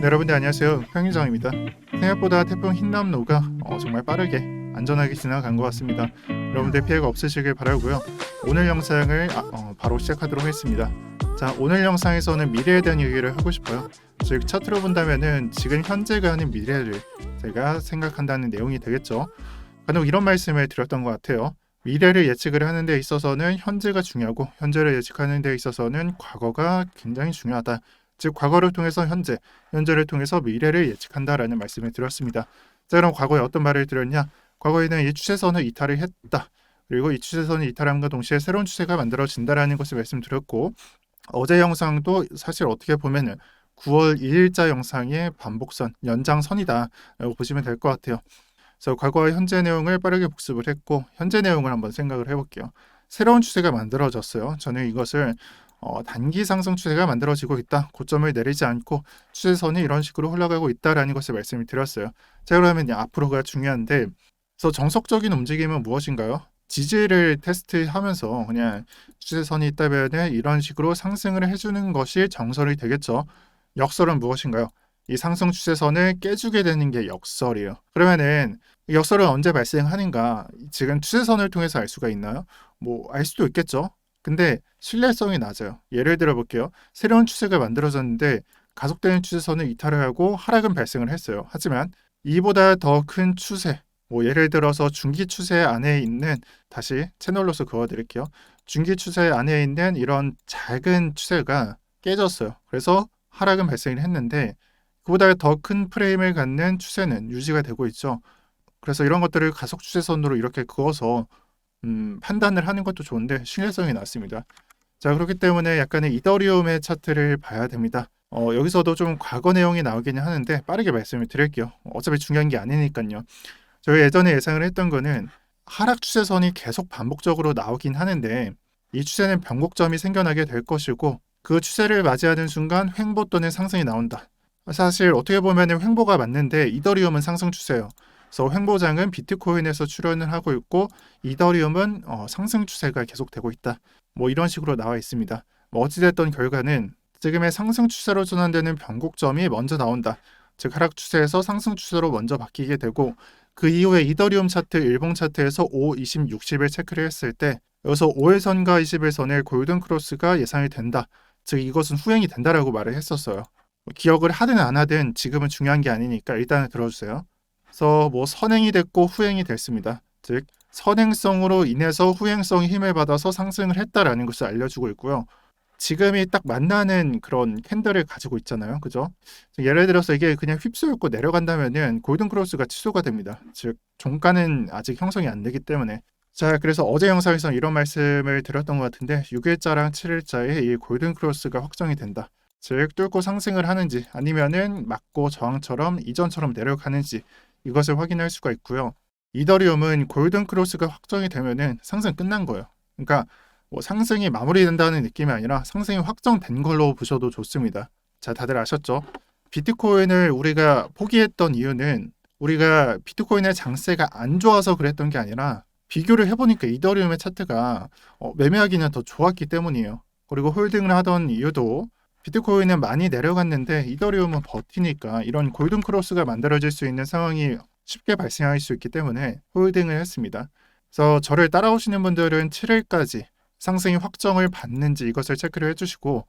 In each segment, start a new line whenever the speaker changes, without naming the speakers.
네, 여러분들 안녕하세요. 편의정입니다. 생각보다 태풍 흰남노가 정말 빠르게 안전하게 지나간 것 같습니다. 여러분들 피해가 없으시길 바라고요. 오늘 영상을 바로 시작하도록 하겠습니다. 자, 오늘 영상에서는 미래에 대한 얘기를 하고 싶어요. 즉 차트로 본다면은 지금 현재가 아닌 미래를 제가 생각한다는 내용이 되겠죠. 간혹 이런 말씀을 드렸던 것 같아요. 미래를 예측을 하는 데 있어서는 현재가 중요하고 현재를 예측하는 데 있어서는 과거가 굉장히 중요하다. 즉 과거를 통해서 현재, 현재를 통해서 미래를 예측한다라는 말씀을 드렸습니다. 자, 그럼 과거에 어떤 말을 드렸냐? 과거에는 이 추세선을 이탈을 했다. 그리고 이 추세선을 이탈함과 동시에 새로운 추세가 만들어진다라는 것을 말씀드렸고, 어제 영상도 사실 어떻게 보면은 9월 2일자 영상의 반복선, 연장선이다라고 보시면 될 것 같아요. 그래서 과거와 현재 내용을 빠르게 복습을 했고, 현재 내용을 한번 생각을 해볼게요. 새로운 추세가 만들어졌어요. 저는 이것을 단기 상승 추세가 만들어지고 있다. 고점을 내리지 않고 추세선이 이런 식으로 흘러가고 있다라는 것을 말씀을 드렸어요. 자, 그러면 앞으로가 중요한데, 그래서 정석적인 움직임은 무엇인가요? 지지를 테스트하면서 그냥 추세선이 있다면 이런 식으로 상승을 해주는 것이 정설이 되겠죠. 역설은 무엇인가요? 이 상승 추세선을 깨주게 되는 게 역설이에요. 그러면은 역설은 언제 발생하는가? 지금 추세선을 통해서 알 수가 있나요? 뭐 알 수도 있겠죠. 근데 신뢰성이 낮아요. 예를 들어 볼게요. 새로운 추세가 만들어졌는데 가속되는 추세선을 이탈을 하고 하락은 발생을 했어요. 하지만 이보다 더 큰 추세, 뭐 예를 들어서 중기 추세 안에 있는, 다시 채널로서 그어드릴게요. 중기 추세 안에 있는 이런 작은 추세가 깨졌어요. 그래서 하락은 발생을 했는데 그보다 더 큰 프레임을 갖는 추세는 유지가 되고 있죠. 그래서 이런 것들을 가속 추세선으로 이렇게 그어서 판단을 하는 것도 좋은데 신뢰성이 낮습니다. 자, 그렇기 때문에 약간의 이더리움의 차트를 봐야 됩니다. 여기서도 좀 과거 내용이 나오기는 하는데 빠르게 말씀을 드릴게요. 어차피 중요한 게 아니니까요. 저희 예전에 예상을 했던 거는 하락 추세선이 계속 반복적으로 나오긴 하는데 이 추세는 변곡점이 생겨나게 될 것이고, 그 추세를 맞이하는 순간 횡보 또는 상승이 나온다. 사실 어떻게 보면 횡보가 맞는데 이더리움은 상승 추세예요. 그래서 횡보장은 비트코인에서 출현을 하고 있고 이더리움은 상승 추세가 계속되고 있다. 뭐 이런 식으로 나와 있습니다. 뭐 어찌됐던 결과는 지금의 상승 추세로 전환되는 변곡점이 먼저 나온다. 즉 하락 추세에서 상승 추세로 먼저 바뀌게 되고, 그 이후에 이더리움 차트, 일봉 차트에서 5, 20, 60을 체크를 했을 때 여기서 5일선과 21선의 골든 크로스가 예상이 된다. 즉 이것은 후행이 된다라고 말을 했었어요. 기억을 하든 안 하든 지금은 중요한 게 아니니까 일단은 들어주세요. 그래서 뭐 선행이 됐고 후행이 됐습니다. 즉 선행성으로 인해서 후행성이 힘을 받아서 상승을 했다라는 것을 알려주고 있고요. 지금이 딱 만나는 그런 캔들을 가지고 있잖아요. 그죠? 예를 들어서 이게 그냥 휩쓸고 내려간다면은 골든 크로스가 취소가 됩니다. 즉 종가는 아직 형성이 안 되기 때문에. 자, 그래서 어제 영상에서 이런 말씀을 드렸던 것 같은데 6일자랑 7일자에 이 골든 크로스가 확정이 된다. 즉 뚫고 상승을 하는지 아니면은 막고 저항처럼 이전처럼 내려가는지 이것을 확인할 수가 있고요. 이더리움은 골든 크로스가 확정이 되면은 상승 끝난 거예요. 그러니까 뭐 상승이 마무리된다는 느낌이 아니라 상승이 확정된 걸로 보셔도 좋습니다. 자, 다들 아셨죠? 비트코인을 우리가 포기했던 이유는 우리가 비트코인의 장세가 안 좋아서 그랬던 게 아니라 비교를 해보니까 이더리움의 차트가 매매하기는 더 좋았기 때문이에요. 그리고 홀딩을 하던 이유도 비트코인은 많이 내려갔는데 이더리움은 버티니까 이런 골든 크로스가 만들어질 수 있는 상황이 쉽게 발생할 수 있기 때문에 홀딩을 했습니다. 그래서 저를 따라오시는 분들은 7일까지 상승이 확정을 받는지 이것을 체크를 해주시고,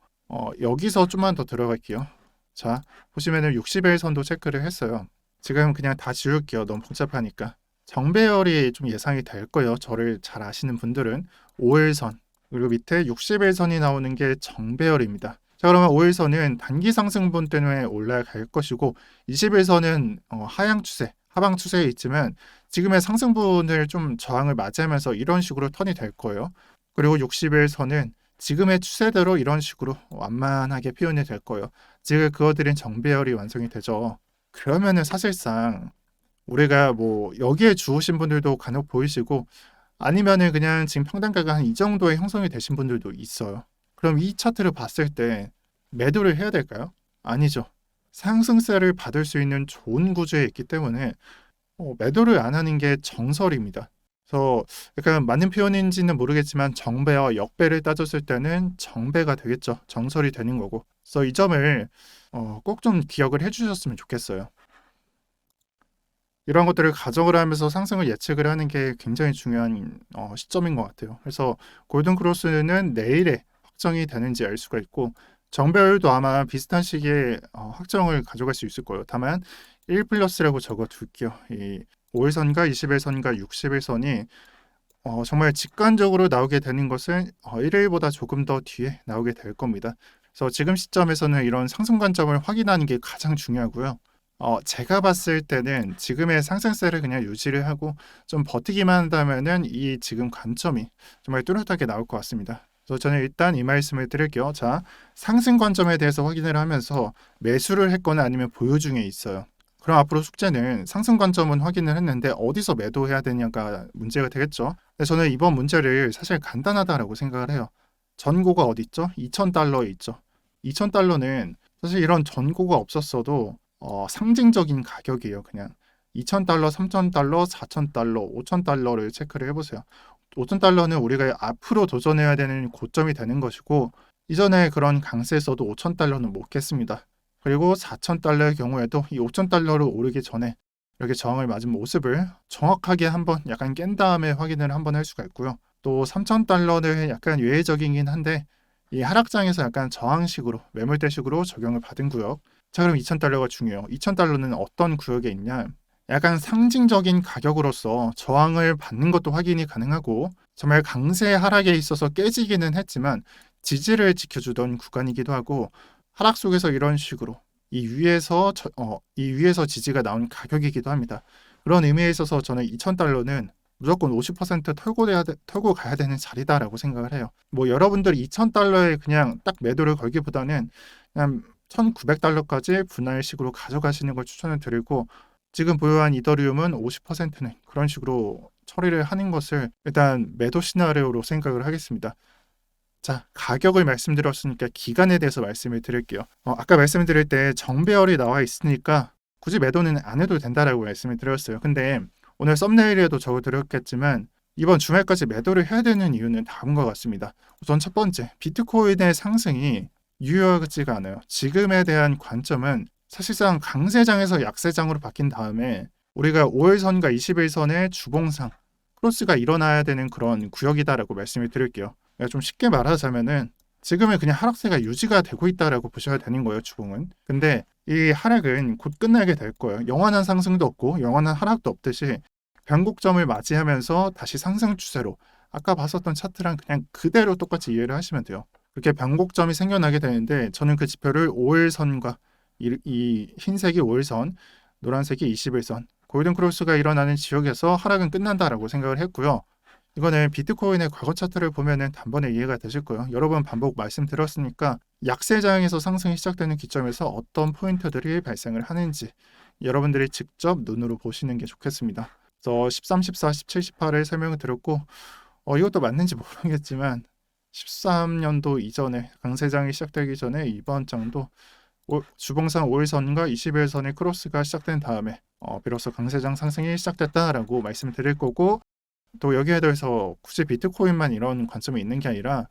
여기서 좀만 더 들어갈게요. 자, 보시면은 60일 선도 체크를 했어요. 지금 그냥 다 지울게요. 너무 복잡하니까. 정배열이 좀 예상이 될 거예요. 저를 잘 아시는 분들은 5일선 그리고 밑에 60일선이 나오는 게 정배열입니다. 자, 그러면 5일선은 단기 상승분 때문에 올라갈 것이고 20일선은 하향 추세, 하방 추세에 있지만 지금의 상승분을 좀 저항을 맞이하면서 이런 식으로 턴이 될 거예요. 그리고 60일선은 지금의 추세대로 이런 식으로 완만하게 표현이 될 거예요. 즉 그어드린 정배열이 완성이 되죠. 그러면은 사실상 우리가 뭐 여기에 주우신 분들도 간혹 보이시고 아니면은 그냥 지금 평단가가 한 이 정도의 형성이 되신 분들도 있어요. 그럼 이 차트를 봤을 때 매도를 해야 될까요? 아니죠. 상승세를 받을 수 있는 좋은 구조에 있기 때문에 매도를 안 하는 게 정설입니다. 그래서 약간 맞는 표현인지는 모르겠지만 정배와 역배를 따졌을 때는 정배가 되겠죠. 정설이 되는 거고. 그래서 이 점을 꼭 좀 기억을 해주셨으면 좋겠어요. 이런 것들을 가정을 하면서 상승을 예측을 하는 게 굉장히 중요한 시점인 것 같아요. 그래서 골든 크로스는 내일에 확정이 되는지 알 수가 있고 정배율도 아마 비슷한 시기에 확정을 가져갈 수 있을 거예요. 다만 1 플러스라고 적어 둘게요. 이 5일선과 20일선과 60일선이 정말 직관적으로 나오게 되는 것은 1일보다 조금 더 뒤에 나오게 될 겁니다. 그래서 지금 시점에서는 이런 상승 관점을 확인하는 게 가장 중요하고요. 제가 봤을 때는 지금의 상승세를 그냥 유지를 하고 좀 버티기만 한다면은 이 지금 관점이 정말 뚜렷하게 나올 것 같습니다. 그래서 저는 일단 이 말씀을 드릴게요. 자, 상승 관점에 대해서 확인을 하면서 매수를 했거나 아니면 보유 중에 있어요. 그럼 앞으로 숙제는 상승 관점은 확인을 했는데 어디서 매도해야 되냐가 문제가 되겠죠. 근데 저는 이번 문제를 사실 간단하다라고 생각을 해요. 전고가 어디 있죠? 2,000달러에 있죠. 2,000달러는 사실 이런 전고가 없었어도 상징적인 가격이에요. 그냥 2,000달러, 3,000달러, 4,000달러, 5,000달러를 체크를 해보세요. 5,000달러는 우리가 앞으로 도전해야 되는 고점이 되는 것이고 이전에 그런 강세에서도 5,000달러는 못 깼습니다. 그리고 4,000달러의 경우에도 이 5,000달러로 오르기 전에 이렇게 저항을 맞은 모습을 정확하게 한번 약간 깬 다음에 확인을 한번 할 수가 있고요. 또 3,000달러는 약간 외회적이긴 한데 이 하락장에서 약간 저항식으로 매물대식으로 적용을 받은 구역. 자, 그럼 2,000달러가 중요해요. 2,000달러는 어떤 구역에 있냐? 약간 상징적인 가격으로서 저항을 받는 것도 확인이 가능하고 정말 강세 하락에 있어서 깨지기는 했지만 지지를 지켜주던 구간이기도 하고 하락 속에서 이런 식으로 이 위에서 지지가 나온 가격이기도 합니다. 그런 의미에 있어서 저는 2,000달러는 무조건 50% 털고 가야 되는 자리다라고 생각을 해요. 뭐 여러분들이 2,000달러에 그냥 딱 매도를 걸기보다는 그냥 1,900달러까지 분할식으로 가져가시는 걸 추천을 드리고 지금 보유한 이더리움은 50%는 그런 식으로 처리를 하는 것을 일단 매도 시나리오로 생각을 하겠습니다. 자, 가격을 말씀드렸으니까 기간에 대해서 말씀을 드릴게요. 아까 말씀을 드릴 때 정배열이 나와 있으니까 굳이 매도는 안 해도 된다라고 말씀을 드렸어요. 근데 오늘 썸네일에도 적어드렸겠지만 이번 주말까지 매도를 해야 되는 이유는 다음과 같습니다. 우선 첫 번째, 비트코인의 상승이 유효하지가 않아요. 지금에 대한 관점은 사실상 강세장에서 약세장으로 바뀐 다음에 우리가 5일선과 20일선의 주봉상 크로스가 일어나야 되는 그런 구역이다라고 말씀을 드릴게요. 좀 쉽게 말하자면은 지금은 그냥 하락세가 유지가 되고 있다라고 보셔야 되는 거예요, 주봉은. 근데 이 하락은 곧 끝나게 될 거예요. 영원한 상승도 없고 영원한 하락도 없듯이 변곡점을 맞이하면서 다시 상승 추세로 아까 봤었던 차트랑 그냥 그대로 똑같이 이해를 하시면 돼요. 그렇게 변곡점이 생겨나게 되는데 저는 그 지표를 5일선과 이 흰색이 5일선, 노란색이 21선, 골든 크로스가 일어나는 지역에서 하락은 끝난다라고 생각을 했고요. 이거는 비트코인의 과거 차트를 보면은 단번에 이해가 되실 거예요. 여러 번 반복 말씀드렸으니까 약세장에서 상승이 시작되는 기점에서 어떤 포인트들이 발생을 하는지 여러분들이 직접 눈으로 보시는 게 좋겠습니다. 그래서 13, 14, 17, 18을 설명을 드렸고 이것도 맞는지 모르겠지만 13년도 이전에 강세장이 시작되기 전에 이번 장도 주봉상 5일선과 20일선의 크로스가 시작된 다음에 비로소 강세장 상승이 시작됐다라고 말씀드릴 거고 또 여기에 더해서 굳이 비트코인만 이런 관점이 있는 게 아니라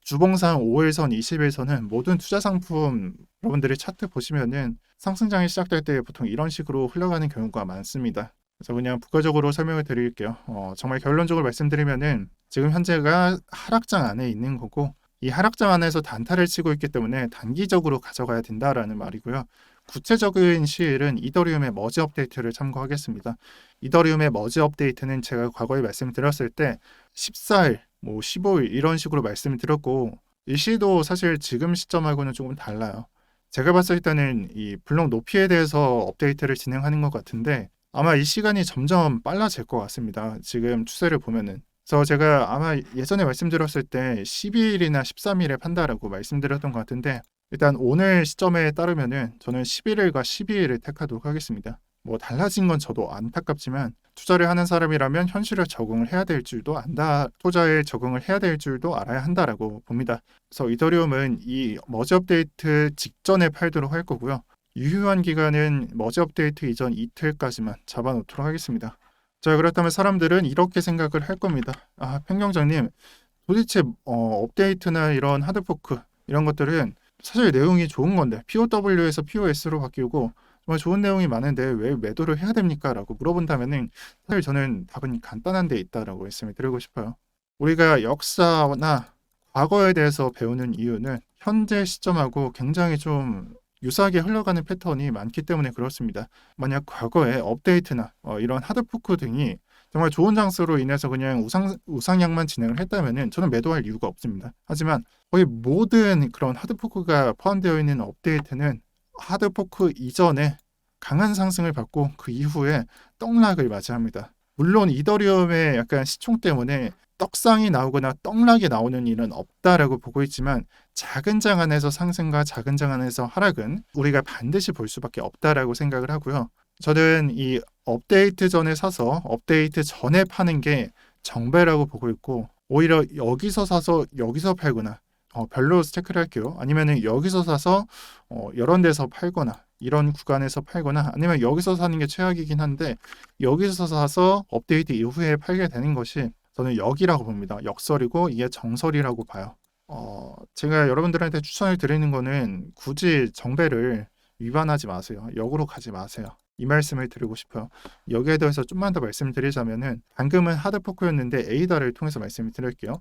주봉상 5일선, 20일선은 모든 투자 상품 여러분들이 차트 보시면은 상승장이 시작될 때 보통 이런 식으로 흘러가는 경우가 많습니다. 그래서 그냥 부가적으로 설명을 드릴게요. 정말 결론적으로 말씀드리면은 지금 현재가 하락장 안에 있는 거고 이 하락장 안에서 단타를 치고 있기 때문에 단기적으로 가져가야 된다라는 말이고요. 구체적인 시일은 이더리움의 머지 업데이트를 참고하겠습니다. 이더리움의 머지 업데이트는 제가 과거에 말씀드렸을 때 14일, 뭐 15일 이런 식으로 말씀을 드렸고 일시도 사실 지금 시점하고는 조금 달라요. 제가 봤을 때는 이 블록 높이에 대해서 업데이트를 진행하는 것 같은데 아마 이 시간이 점점 빨라질 것 같습니다. 지금 추세를 보면은. 그래서 제가 아마 예전에 말씀드렸을 때 12일이나 13일에 판다라고 말씀드렸던 것 같은데 일단 오늘 시점에 따르면은 저는 11일과 12일을 택하도록 하겠습니다. 뭐 달라진 건 저도 안타깝지만 투자를 하는 사람이라면 현실에 적응을 해야 될 줄도 안다. 투자에 적응을 해야 될 줄도 알아야 한다라고 봅니다. 그래서 이더리움은 이 머지 업데이트 직전에 팔도록 할 거고요. 유효한 기간은 머지 업데이트 이전 이틀까지만 잡아놓도록 하겠습니다. 자, 그렇다면 사람들은 이렇게 생각을 할 겁니다. 평경장님, 도대체 업데이트나 이런 하드포크 이런 것들은 사실 내용이 좋은 건데 POW에서 POS로 바뀌고 정말 좋은 내용이 많은데 왜 매도를 해야 됩니까? 라고 물어본다면은 사실 저는 답은 간단한 데 있다라고 말씀을 드리고 싶어요. 우리가 역사나 과거에 대해서 배우는 이유는 현재 시점하고 굉장히 좀 유사하게 흘러가는 패턴이 많기 때문에 그렇습니다. 만약 과거에 업데이트나 이런 하드포크 등이 정말 좋은 장소로 인해서 그냥 우상향만 진행을 했다면은 저는 매도할 이유가 없습니다. 하지만 거의 모든 그런 하드포크가 포함되어 있는 업데이트는 하드포크 이전에 강한 상승을 받고 그 이후에 떡락을 맞이합니다. 물론 이더리움의 약간 시총 때문에 떡상이 나오거나 떡락이 나오는 일은 없다라고 보고 있지만 작은 장 안에서 상승과 작은 장 안에서 하락은 우리가 반드시 볼 수밖에 없다라고 생각을 하고요. 저는 이 업데이트 전에 사서 업데이트 전에 파는 게 정배라고 보고 있고 오히려 여기서 사서 여기서 팔거나 별로 체크를 할게요. 아니면은 여기서 사서 이런 데서 팔거나 이런 구간에서 팔거나 아니면 여기서 사는 게 최악이긴 한데 여기서 사서 업데이트 이후에 팔게 되는 것이 저는 역이라고 봅니다. 역설이고 이게 정설이라고 봐요. 제가 여러분들한테 추천을 드리는 거는 굳이 정배를 위반하지 마세요. 역으로 가지 마세요. 이 말씀을 드리고 싶어요. 여기에 대해서 좀만 더 말씀드리자면은 방금은 하드포크였는데 에이다를 통해서 말씀을 드릴게요.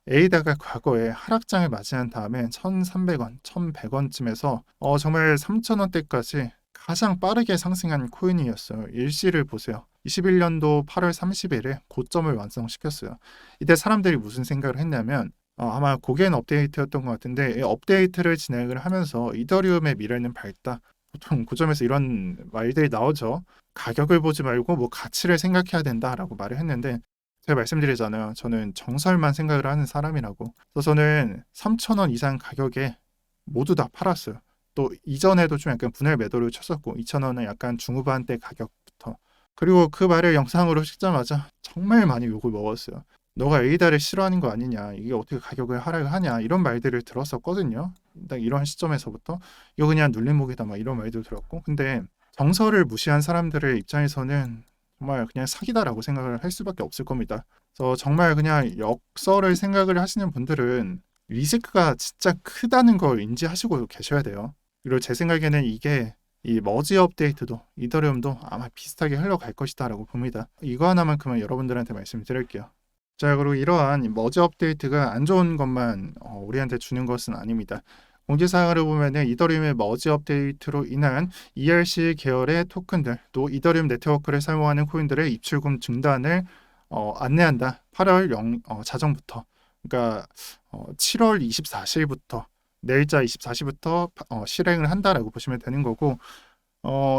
에이다가 과거에 하락장을 맞이한 다음에 1,300원, 1,100원쯤에서 정말 3,000원대까지 가장 빠르게 상승한 코인이었어요. 일시를 보세요. 21년도 8월 30일에 고점을 완성시켰어요. 이때 사람들이 무슨 생각을 했냐면 아마 고개는 업데이트였던 것 같은데 이 업데이트를 진행을 하면서 이더리움의 미래는 밝다. 보통 고점에서 이런 말들이 나오죠. 가격을 보지 말고 뭐 가치를 생각해야 된다라고 말을 했는데 제가 말씀드리잖아요. 저는 정설만 생각을 하는 사람이라고. 그래서 저는 3,000원 이상 가격에 모두 다 팔았어요. 또 이전에도 좀 약간 분할 매도를 쳤었고 2,000원은 약간 중후반대 가격부터. 그리고 그 말을 영상으로 찍자마자 정말 많이 욕을 먹었어요. 너가 에이다를 싫어하는 거 아니냐, 이게 어떻게 가격을 하락을 하냐 이런 말들을 들었었거든요. 딱 이런 시점에서부터 이거 그냥 눌림목이다 막 이런 말도 들었고 근데 정설을 무시한 사람들의 입장에서는 정말 그냥 사기다라고 생각을 할 수밖에 없을 겁니다. 그래서 정말 그냥 역설을 생각을 하시는 분들은 리스크가 진짜 크다는 걸 인지하시고 계셔야 돼요. 그리고 제 생각에는 이게 이 머지 업데이트도 이더리움도 아마 비슷하게 흘러갈 것이다라고 봅니다. 이거 하나만큼은 여러분들한테 말씀드릴게요. 자, 그리고 이러한 머지 업데이트가 안 좋은 것만 우리한테 주는 것은 아닙니다. 공지사항을 보면은 이더리움의 머지 업데이트로 인한 ERC 계열의 토큰들 또 이더리움 네트워크를 사용하는 코인들의 입출금 중단을 안내한다. 8월 자정부터 그러니까 7월 24일부터 내일자 24시부터 실행을 한다라고 보시면 되는 거고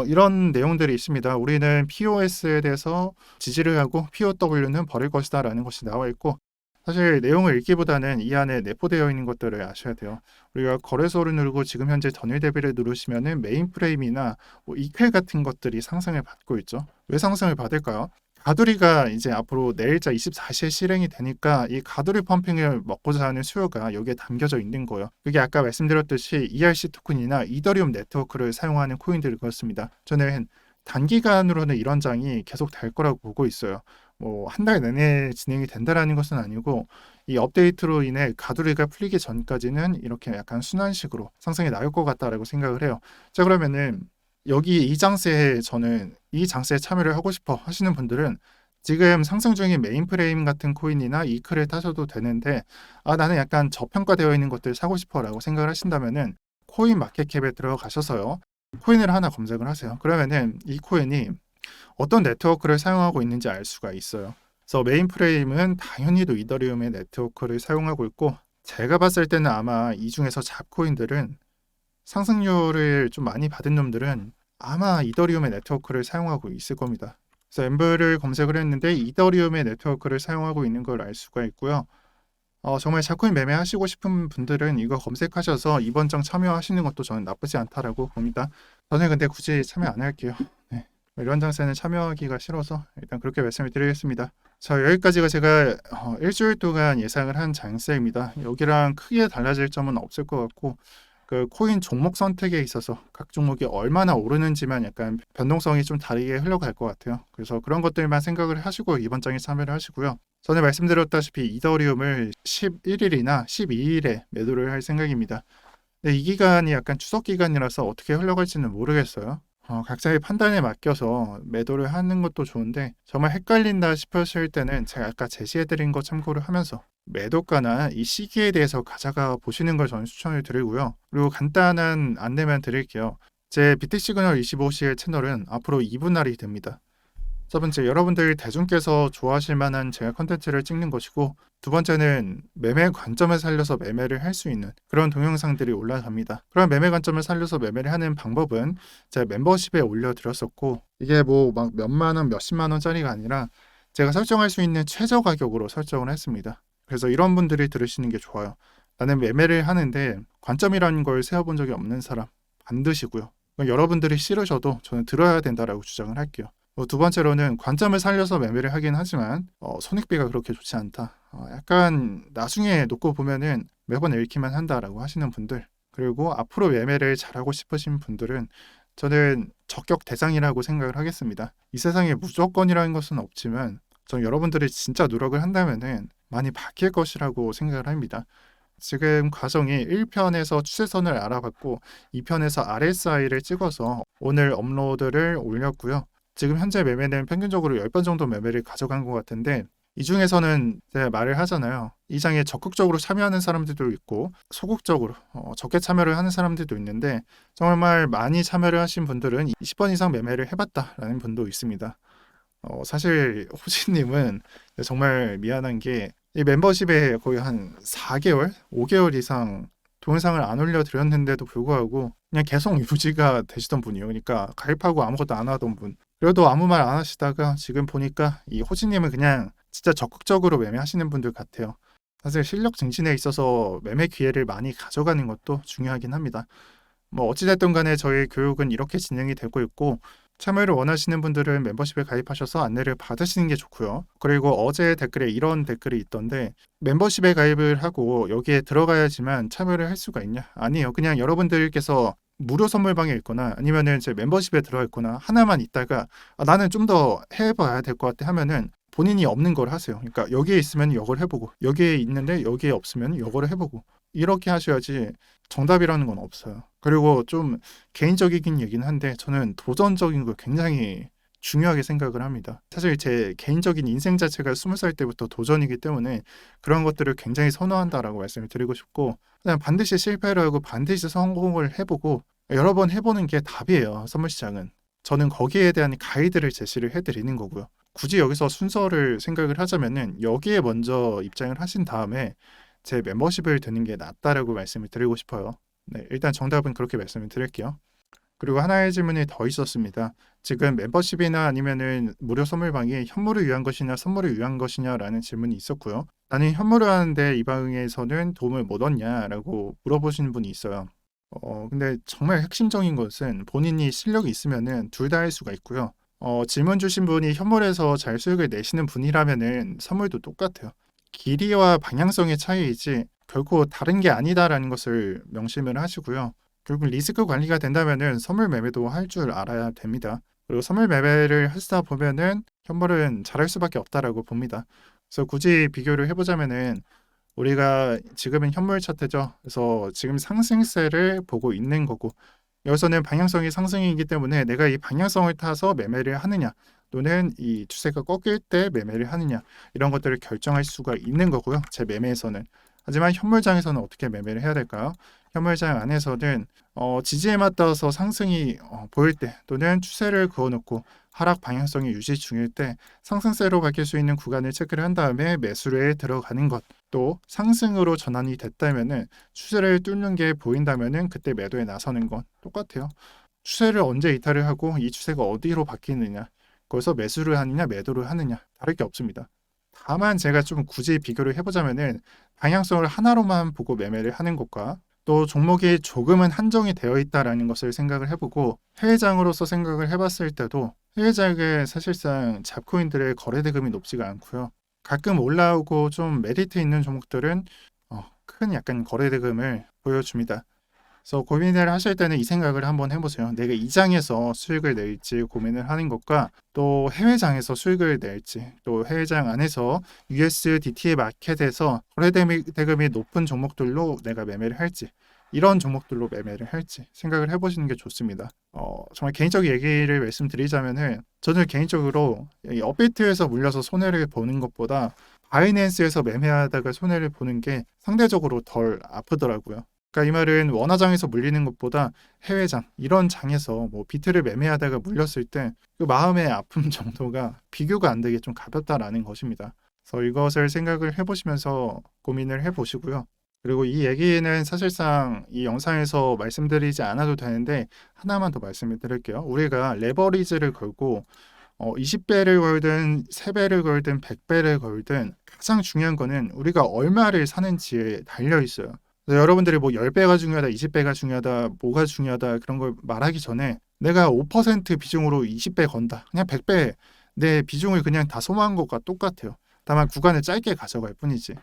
이런 내용들이 있습니다. 우리는 POS에 대해서 지지를 하고 POW는 버릴 것이다 라는 것이 나와 있고 사실 내용을 읽기보다는 이 안에 내포되어 있는 것들을 아셔야 돼요. 우리가 거래소를 누르고 지금 현재 전일 대비를 누르시면은 메인 프레임이나 뭐 이퀄 같은 것들이 상승을 받고 있죠. 왜 상승을 받을까요? 가두리가 이제 앞으로 내일자 24시에 실행이 되니까 이 가두리 펌핑을 먹고자 하는 수요가 여기에 담겨져 있는 거예요. 그게 아까 말씀드렸듯이 ERC 토큰이나 이더리움 네트워크를 사용하는 코인들이 그렇습니다. 저는 단기간으로는 이런 장이 계속 될 거라고 보고 있어요. 뭐 한 달 내내 진행이 된다라는 것은 아니고 이 업데이트로 인해 가두리가 풀리기 전까지는 이렇게 약간 순환식으로 상승이 나올 것 같다라고 생각을 해요. 자, 그러면은 여기 이 장세에 저는 이 장세에 참여를 하고 싶어 하시는 분들은 지금 상승 중인 메인 프레임 같은 코인이나 이클을 타셔도 되는데 나는 약간 저평가되어 있는 것들 사고 싶어라고 생각을 하신다면은 코인 마켓캡에 들어가셔서요. 코인을 하나 검색을 하세요. 그러면은 이 코인이 어떤 네트워크를 사용하고 있는지 알 수가 있어요. 그래서 메인 프레임은 당연히도 이더리움의 네트워크를 사용하고 있고 제가 봤을 때는 아마 이 중에서 잡코인들은 상승률을 좀 많이 받은 놈들은 아마 이더리움의 네트워크를 사용하고 있을 겁니다. 그래서 엠블을 검색을 했는데 이더리움의 네트워크를 사용하고 있는 걸 알 수가 있고요. 정말 잡코인 매매하시고 싶은 분들은 이거 검색하셔서 이번 장 참여하시는 것도 저는 나쁘지 않다라고 봅니다. 저는 근데 굳이 참여 안 할게요. 네. 이런 장세는 참여하기가 싫어서 일단 그렇게 말씀을 드리겠습니다. 자, 여기까지가 제가 일주일 동안 예상을 한 장세입니다. 여기랑 크게 달라질 점은 없을 것 같고 그 코인 종목 선택에 있어서 각 종목이 얼마나 오르는지만 약간 변동성이 좀 다르게 흘러갈 것 같아요. 그래서 그런 것들만 생각을 하시고 이번 장에 참여를 하시고요. 전에 말씀드렸다시피 이더리움을 11일이나 12일에 매도를 할 생각입니다. 근데 이 기간이 약간 추석 기간이라서 어떻게 흘러갈지는 모르겠어요. 각자의 판단에 맡겨서 매도를 하는 것도 좋은데 정말 헷갈린다 싶으실 때는 제가 아까 제시해드린 거 참고를 하면서 매도가나 이 시기에 대해서 가져가 보시는 걸 저는 추천을 드리고요. 그리고 간단한 안내만 드릴게요. 제 비트 시그널 25시의 채널은 앞으로 2분할이 됩니다. 첫 번째, 여러분들 대중께서 좋아하실 만한 제가 컨텐츠를 찍는 것이고, 두 번째는 매매 관점을 살려서 매매를 할 수 있는 그런 동영상들이 올라갑니다. 그런 매매 관점을 살려서 매매를 하는 방법은 제가 멤버십에 올려드렸었고, 이게 뭐 막 몇만 원, 몇십만 원짜리가 아니라 제가 설정할 수 있는 최저 가격으로 설정을 했습니다. 그래서 이런 분들이 들으시는 게 좋아요. 나는 매매를 하는데 관점이라는 걸 세워본 적이 없는 사람 반드시고요. 여러분들이 싫으셔도 저는 들어야 된다라고 주장을 할게요. 두 번째로는 관점을 살려서 매매를 하긴 하지만 손익비가 그렇게 좋지 않다. 약간 나중에 놓고 보면은 매번 잃기만 한다라고 하시는 분들, 그리고 앞으로 매매를 잘하고 싶으신 분들은 저는 적격 대상이라고 생각을 하겠습니다. 이 세상에 무조건이라는 것은 없지만 저는 여러분들이 진짜 노력을 한다면은 많이 바뀔 것이라고 생각을 합니다. 지금 과정이 1편에서 추세선을 알아봤고 2편에서 RSI를 찍어서 오늘 업로드를 올렸고요. 지금 현재 매매는 평균적으로 10번 정도 매매를 가져간 것 같은데, 이 중에서는 제가 말을 하잖아요. 이 장에 적극적으로 참여하는 사람들도 있고 소극적으로 적게 참여를 하는 사람들도 있는데, 정말 많이 참여를 하신 분들은 20번 이상 매매를 해봤다라는 분도 있습니다. 사실 호진님은 정말 미안한 게 이 멤버십에 거의 한 4개월, 5개월 이상 동영상을 안 올려드렸는데도 불구하고 그냥 계속 유지가 되시던 분이에요. 그러니까 가입하고 아무것도 안 하던 분. 그래도 아무 말 안 하시다가 지금 보니까 이 호진님은 그냥 진짜 적극적으로 매매하시는 분들 같아요. 사실 실력 증진에 있어서 매매 기회를 많이 가져가는 것도 중요하긴 합니다. 뭐 어찌됐든 간에 저희 교육은 이렇게 진행이 되고 있고, 참여를 원하시는 분들은 멤버십에 가입하셔서 안내를 받으시는 게 좋고요. 그리고 어제 댓글에 이런 댓글이 있던데, 멤버십에 가입을 하고 여기에 들어가야지만 참여를 할 수가 있냐? 아니에요. 그냥 여러분들께서 무료 선물방에 있거나 아니면은 제 멤버십에 들어가 있거나 하나만 있다가 나는 좀 더 해봐야 될 것 같아 하면은 본인이 없는 걸 하세요. 그러니까 여기에 있으면 이걸 해보고, 여기에 있는데 여기에 없으면 이거를 해보고, 이렇게 하셔야지 정답이라는 건 없어요. 그리고 좀 개인적이긴 얘기는 한데 저는 도전적인 걸 굉장히 중요하게 생각을 합니다. 사실 제 개인적인 인생 자체가 20살 때부터 도전이기 때문에 그런 것들을 굉장히 선호한다라고 말씀을 드리고 싶고, 그냥 반드시 실패를 하고 반드시 성공을 해보고 여러 번 해보는 게 답이에요. 선물 시장은. 저는 거기에 대한 가이드를 제시를 해드리는 거고요. 굳이 여기서 순서를 생각을 하자면은 여기에 먼저 입장을 하신 다음에 제 멤버십을 드는 게 낫다라고 말씀을 드리고 싶어요. 네, 일단 정답은 그렇게 말씀을 드릴게요. 그리고 하나의 질문이 더 있었습니다. 지금 멤버십이나 아니면은 무료 선물방이 현물을 위한 것이냐 선물을 위한 것이냐라는 질문이 있었고요. 나는 현물을 하는데 이 방에서는 도움을 못 얻냐라고 물어보시는 분이 있어요. 근데 정말 핵심적인 것은 본인이 실력이 있으면은 둘 다 할 수가 있고요. 질문 주신 분이 현물에서 잘 수익을 내시는 분이라면은 선물도 똑같아요. 길이와 방향성의 차이이지 결코 다른 게 아니다라는 것을 명심을 하시고요. 결국 리스크 관리가 된다면은 선물 매매도 할 줄 알아야 됩니다. 그리고 선물 매매를 하시다 보면은 현물은 잘할 수밖에 없다라고 봅니다. 그래서 굳이 비교를 해보자면은 우리가 지금은 현물 차트죠. 그래서 지금 상승세를 보고 있는 거고, 여기서는 방향성이 상승이기 때문에 내가 이 방향성을 타서 매매를 하느냐 또는 이 추세가 꺾일 때 매매를 하느냐, 이런 것들을 결정할 수가 있는 거고요. 제 매매에서는. 하지만 현물장에서는 어떻게 매매를 해야 될까요? 현물장 안에서는 지지에 맞닿아서 상승이 보일 때 또는 추세를 그어놓고 하락 방향성이 유지 중일 때 상승세로 바뀔 수 있는 구간을 체크를 한 다음에 매수에 들어가는 것, 또 상승으로 전환이 됐다면은 추세를 뚫는 게 보인다면은 그때 매도에 나서는 건 똑같아요. 추세를 언제 이탈을 하고 이 추세가 어디로 바뀌느냐, 거기서 매수를 하느냐 매도를 하느냐 다를 게 없습니다. 다만 제가 좀 굳이 비교를 해보자면은 방향성을 하나로만 보고 매매를 하는 것과 또 종목이 조금은 한정이 되어 있다라는 것을 생각을 해보고, 해외장으로서 생각을 해봤을 때도 해외장에 사실상 잡코인들의 거래 대금이 높지가 않고요. 가끔 올라오고 좀 메리트 있는 종목들은 큰 약간 거래 대금을 보여줍니다. 그래서 고민을 하실 때는 이 생각을 한번 해보세요. 내가 이 장에서 수익을 낼지 고민을 하는 것과 또 해외장에서 수익을 낼지, 또 해외장 안에서 USDT 마켓에서 거래 대금이 높은 종목들로 내가 매매를 할지, 이런 종목들로 매매를 할지 생각을 해보시는 게 좋습니다. 정말 개인적인 얘기를 말씀드리자면은 저는 개인적으로 이 업비트에서 물려서 손해를 보는 것보다 바이낸스에서 매매하다가 손해를 보는 게 상대적으로 덜 아프더라고요. 그러니까 이 말은 원화장에서 물리는 것보다 해외장 이런 장에서 뭐 비트를 매매하다가 물렸을 때 그 마음의 아픔 정도가 비교가 안 되게 좀 가볍다라는 것입니다. 그래서 이것을 생각을 해보시면서 고민을 해보시고요. 그리고 이 얘기는 사실상 이 영상에서 말씀드리지 않아도 되는데 하나만 더 말씀을 드릴게요. 우리가 레버리지를 걸고 20배를 걸든 3배를 걸든 100배를 걸든 가장 중요한 거는 우리가 얼마를 사는지에 달려 있어요. 그래서 여러분들이 뭐 10배가 중요하다, 20배가 중요하다, 뭐가 중요하다 그런 걸 말하기 전에 내가 5% 비중으로 20배 건다. 그냥 100배 내 비중을 그냥 다 소모한 것과 똑같아요. 다만 구간을 짧게 가져갈 뿐이지.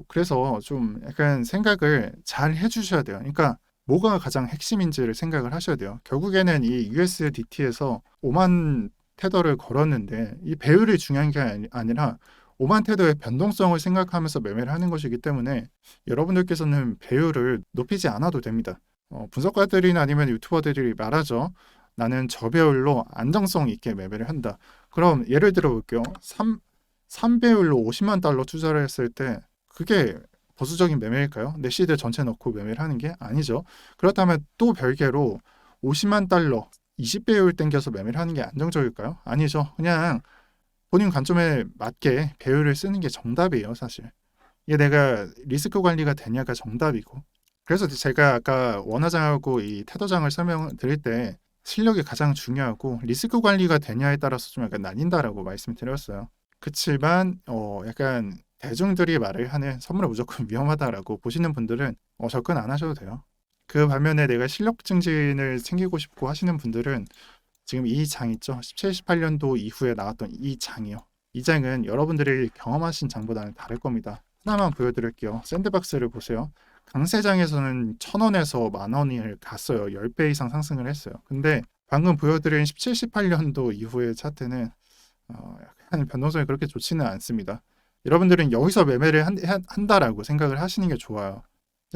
그래서 좀 약간 생각을 잘 해주셔야 돼요. 그러니까 뭐가 가장 핵심인지를 생각을 하셔야 돼요. 결국에는 이 USDT에서 5만 테더를 걸었는데 이 배율이 중요한 게 아니라 5만 테더의 변동성을 생각하면서 매매를 하는 것이기 때문에 여러분들께서는 배율을 높이지 않아도 됩니다. 분석가들이나 아니면 유튜버들이 말하죠. 나는 저배율로 안정성 있게 매매를 한다. 그럼 예를 들어 볼게요. 3배율로 50만 달러 투자를 했을 때 그게 보수적인 매매일까요? 내 시드 전체 넣고 매매를 하는 게 아니죠. 그렇다면 또 별개로 50만 달러 20배율 땡겨서 매매를 하는 게 안정적일까요? 아니죠. 그냥 본인 관점에 맞게 배율을 쓰는 게 정답이에요, 사실. 이게 내가 리스크 관리가 되냐가 정답이고. 그래서 제가 아까 원화장하고 이 테더장을 설명드릴 때 실력이 가장 중요하고 리스크 관리가 되냐에 따라서 좀 약간 나뉜다라고 말씀드렸어요. 그치만 약간 대중들이 말을 하는 선물은 무조건 위험하다라고 보시는 분들은 접근 안 하셔도 돼요. 그 반면에 내가 실력 증진을 챙기고 싶고 하시는 분들은 지금 이 장 있죠? 17, 18년도 이후에 나왔던 이 장이요. 이 장은 여러분들이 경험하신 장보다는 다를 겁니다. 하나만 보여드릴게요. 샌드박스를 보세요. 강세장에서는 1,000원에서 10,000원을 갔어요. 10배 이상 상승을 했어요. 근데 방금 보여드린 17, 18년도 이후의 차트는 약간 변동성이 그렇게 좋지는 않습니다. 여러분들은 여기서 매매를 한다라고 생각을 하시는 게 좋아요.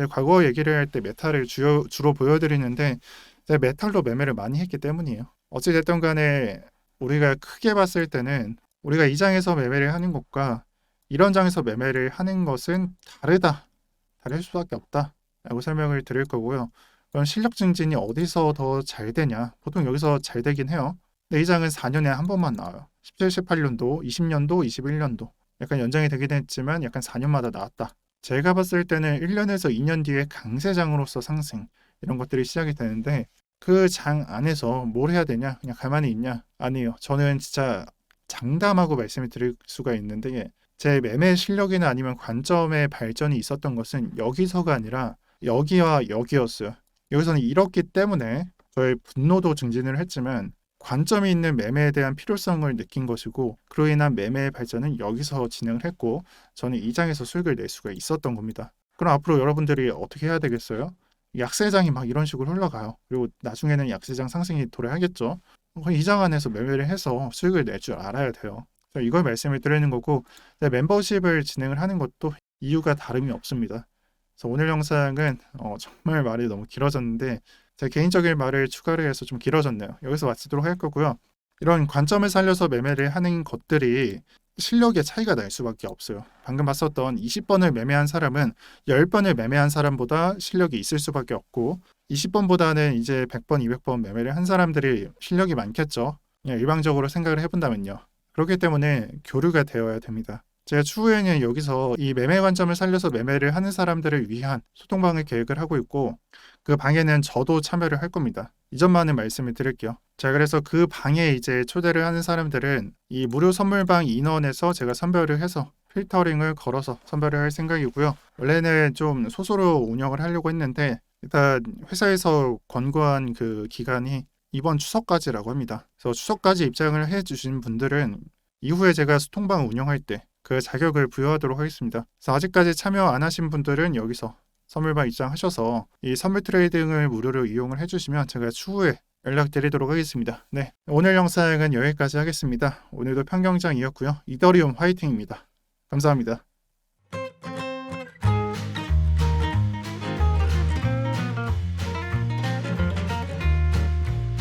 과거 얘기를 할 때 메탈을 주로 보여드리는데 제가 메탈로 매매를 많이 했기 때문이에요. 어찌됐든 간에 우리가 크게 봤을 때는 우리가 이 장에서 매매를 하는 것과 이런 장에서 매매를 하는 것은 다를 수밖에 없다 라고 설명을 드릴 거고요. 그럼 실력 증진이 어디서 더 잘 되냐? 보통 여기서 잘 되긴 해요. 근데 이 장은 4년에 한 번만 나와요. 17, 18년도, 20년도, 21년도 약간 연장이 되긴 했지만 약간 4년마다 나왔다. 제가 봤을 때는 1년에서 2년 뒤에 강세장으로서 상승 이런 것들이 시작이 되는데 그 장 안에서 뭘 해야 되냐? 그냥 가만히 있냐? 아니에요. 저는 진짜 장담하고 말씀을 드릴 수가 있는데 제 매매 실력이나 아니면 관점의 발전이 있었던 것은 여기서가 아니라 여기와 여기였어요. 여기서는 잃었기 때문에 저의 분노도 증진을 했지만 관점이 있는 매매에 대한 필요성을 느낀 것이고 그로 인한 매매의 발전은 여기서 진행을 했고 저는 이 장에서 수익을 낼 수가 있었던 겁니다. 그럼 앞으로 여러분들이 어떻게 해야 되겠어요? 약세장이 막 이런 식으로 흘러가요. 그리고 나중에는 약세장 상승이 도래하겠죠. 이 장 안에서 매매를 해서 수익을 낼 줄 알아야 돼요. 이걸 말씀을 드리는 거고 멤버십을 진행을 하는 것도 이유가 다름이 없습니다. 그래서 오늘 영상은 정말 말이 너무 길어졌는데 제 개인적인 말을 추가를 해서 좀 길어졌네요. 여기서 마치도록 할 거고요. 이런 관점을 살려서 매매를 하는 것들이 실력의 차이가 날 수밖에 없어요. 방금 봤었던 20번을 매매한 사람은 10번을 매매한 사람보다 실력이 있을 수밖에 없고 20번보다는 이제 100번, 200번 매매를 한 사람들이 실력이 많겠죠. 그냥 일방적으로 생각을 해본다면요. 그렇기 때문에 교류가 되어야 됩니다. 제가 추후에는 여기서 이 매매 관점을 살려서 매매를 하는 사람들을 위한 소통방을 계획을 하고 있고 그 방에는 저도 참여를 할 겁니다. 이 점만은 말씀을 드릴게요. 자, 그래서 그 방에 이제 초대를 하는 사람들은 이 무료 선물방 인원에서 제가 선별을 해서 필터링을 걸어서 선별을 할 생각이고요. 원래는 좀 소수로 운영을 하려고 했는데 일단 회사에서 권고한 그 기간이 이번 추석까지라고 합니다. 그래서 추석까지 입장을 해주신 분들은 이후에 제가 소통방 운영할 때 그 자격을 부여하도록 하겠습니다. 그래서 아직까지 참여 안 하신 분들은 여기서 선물방 입장하셔서 이 선물 트레이딩을 무료로 이용을 해주시면 제가 추후에 연락드리도록 하겠습니다. 네, 오늘 영상은 여기까지 하겠습니다. 오늘도 편경장이었고요. 이더리움 화이팅입니다. 감사합니다.